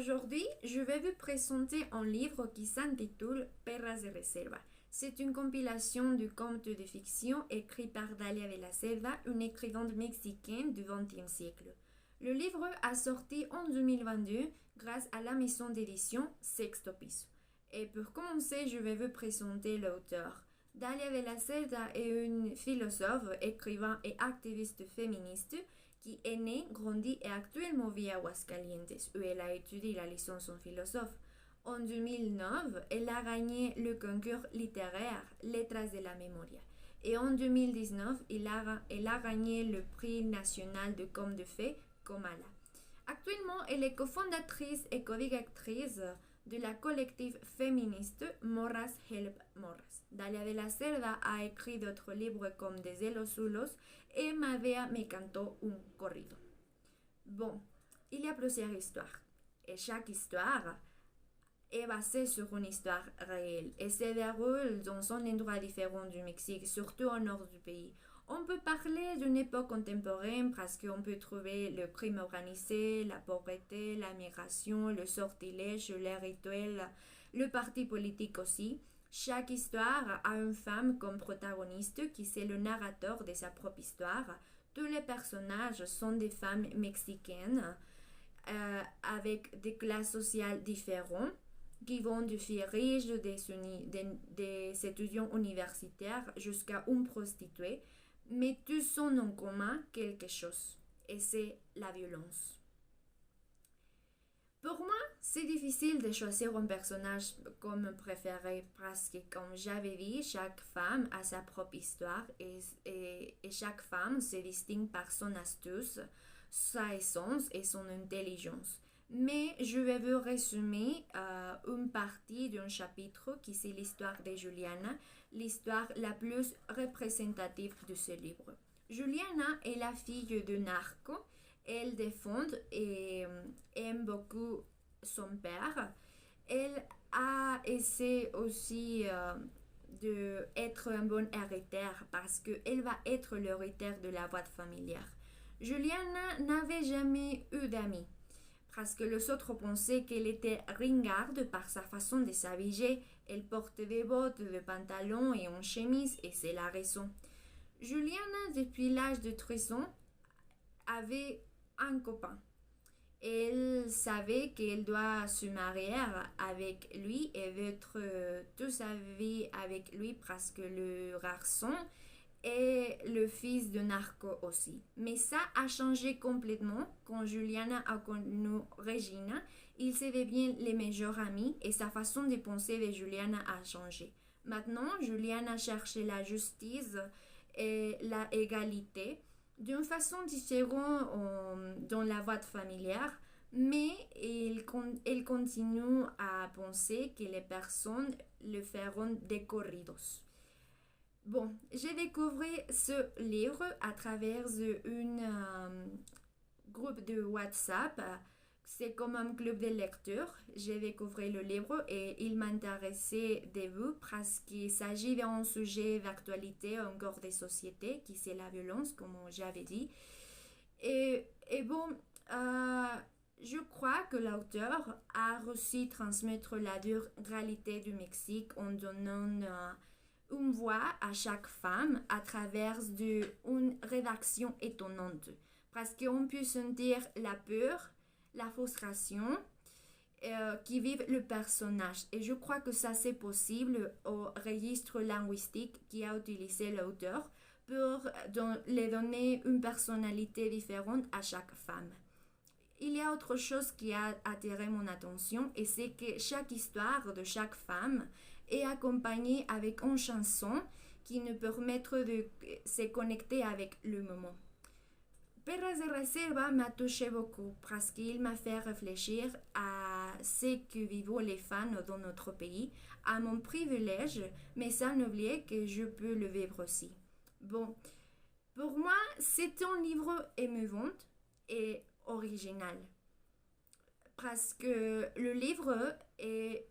Aujourd'hui, je vais vous présenter un livre qui s'intitule Perras de Reserva. C'est une compilation de contes de fiction écrits par Dalia de la Selva, une écrivaine mexicaine du XXe siècle. Le livre a sorti en 2022 grâce à la maison d'édition Sexto Piso. Et pour commencer, je vais vous présenter l'auteur. Dalia de la Selva est une philosophe, écrivain et activiste féministe qui est née, grandie et actuellement vit à Aguascalientes, où elle a étudié la licence en philosophe. En 2009, elle a gagné le concours littéraire Letras de la Memoria. Et en 2019, elle a gagné le prix national de contes de fées Comala. Actuellement, elle est cofondatrice et co-directrice de la collective féministe Morras Help Morras. Dalia de la Selva a écrit d'autres livres comme Desde los Zulos et Ma Vea me cantó un corrido. Bon, il y a plusieurs histoires et chaque histoire est basée sur une histoire réelle et se déroule dans un endroit différent du Mexique, surtout au nord du pays. On peut parler d'une époque contemporaine parce qu'on peut trouver le crime organisé, la pauvreté, la migration, le sortilège, les rituels, le parti politique aussi. Chaque histoire a une femme comme protagoniste qui c'est le narrateur de sa propre histoire. Tous les personnages sont des femmes mexicaines avec des classes sociales différentes qui vont du filles riches, des étudiants universitaires jusqu'à une prostituée, mais tous ont en commun quelque chose, et c'est la violence. Pour moi, c'est difficile de choisir un personnage comme préféré parce que, comme j'avais dit, chaque femme a sa propre histoire et chaque femme se distingue par son astuce, sa essence et son intelligence. Mais je vais vous résumer une partie d'un chapitre qui c'est l'histoire de Juliana, l'histoire la plus représentative de ce livre. Juliana est la fille de narco. Elle défend et aime beaucoup son père. Elle a essayé aussi d'être un bon héritière parce qu'elle va être l'héritière de la boîte familiale. Juliana n'avait jamais eu d'amis parce que les autres pensaient qu'elle était ringarde par sa façon de s'habiller. Elle portait des bottes, des pantalons et une chemise et c'est la raison. Juliana, depuis l'âge de 13 ans, avait un copain. Elle savait qu'elle doit se marier avec lui et vivre toute sa vie avec lui parce que le garçon est le fils de narco aussi. Mais ça a changé complètement quand Juliana a connu Regina. Ils se deviennent les meilleurs amis et sa façon de penser de Juliana a changé. Maintenant, Juliana cherche la justice et la égalité d'une façon différente dans la boîte familiale, mais elle continue à penser que les personnes le feront des corridos. Bon, j'ai découvert ce livre à travers un groupe de WhatsApp. C'est comme un club de lecture. J'ai découvert le livre et il m'intéressait de vous parce qu'il s'agit d'un sujet d'actualité encore des sociétés, qui c'est la violence, comme j'avais dit. Et bon, je crois que l'auteur a réussi à transmettre la dure réalité du Mexique en donnant une voix à chaque femme à travers une rédaction étonnante. Parce qu'on peut sentir la peur, la frustration qui vivent le personnage. Et je crois que ça c'est possible au registre linguistique qui a utilisé l'auteur pour les donner une personnalité différente à chaque femme. Il y a autre chose qui a attiré mon attention et c'est que chaque histoire de chaque femme est accompagnée avec une chanson qui nous permet de se connecter avec le moment. Perras de Reserva m'a touché beaucoup parce qu'il m'a fait réfléchir à ce que vivent les femmes dans notre pays, à mon privilège, mais sans oublier que je peux le vivre aussi. Bon, pour moi, c'est un livre émouvant et original parce que le livre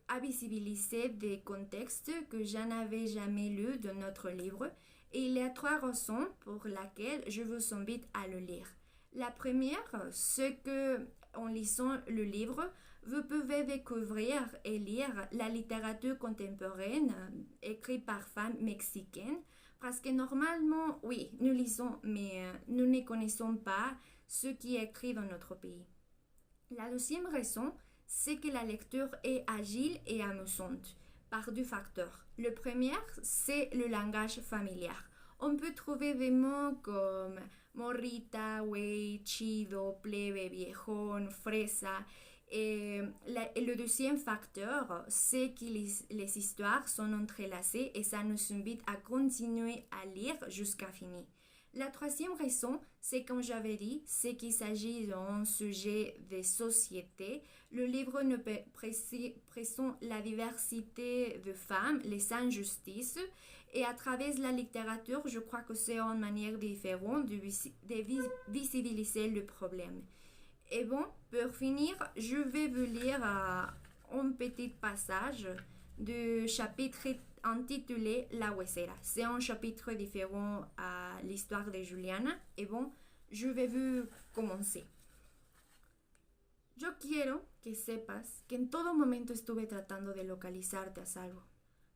a visibilisé des contextes que je n'avais jamais lus dans notre livre et il y a 3 raisons pour lesquelles je vous invite à le lire. La première, c'est que en lisant le livre, vous pouvez découvrir et lire la littérature contemporaine écrite par femmes mexicaines. Parce que normalement, oui, nous lisons, mais nous ne connaissons pas ce qui est écrit dans notre pays. La deuxième raison, c'est que la lecture est agile et amusante par deux facteurs. Le premier, c'est le langage familier. On peut trouver des mots comme morrita, güey, chido, plebe, viejón, fresa. Et le deuxième facteur, c'est que les histoires sont entrelacées et ça nous invite à continuer à lire jusqu'à finir. La troisième raison, c'est comme j'avais dit, c'est qu'il s'agit d'un sujet de société. Le livre nous présente la diversité de femmes, les injustices, et à travers la littérature, je crois que c'est une manière différente de visibiliser le problème. Et bon, pour finir, je vais vous lire un petit passage du chapitre intitulé La Huesera. C'est un chapitre différent à l'histoire de Juliana. Et bon, je vais vous commencer. Yo quiero que sepas que en todo momento estuve tratando de localizarte a salvo.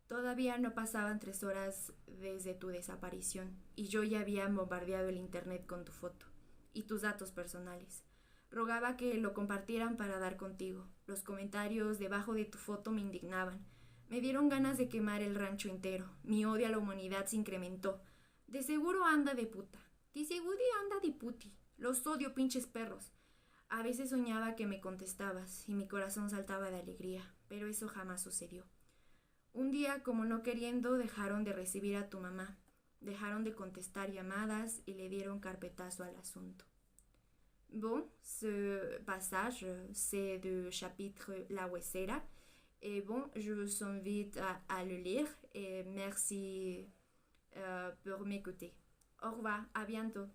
Todavía no pasaban 3 horas desde tu desaparición y yo ya había bombardeado el internet con tu foto y tus datos personales. Rogaba que lo compartieran para dar contigo. Los comentarios debajo de tu foto me indignaban. Me dieron ganas de quemar el rancho entero. Mi odio a la humanidad se incrementó. De seguro anda de puta. De seguro anda de puti. Los odio, pinches perros. A veces soñaba que me contestabas y mi corazón saltaba de alegría, pero eso jamás sucedió. Un día, como no queriendo, dejaron de recibir a tu mamá. Dejaron de contestar llamadas y le dieron carpetazo al asunto. Bon, ce passage, c'est du chapitre La Huesera. Et bon, je vous invite à le lire et merci pour m'écouter. Au revoir, à bientôt.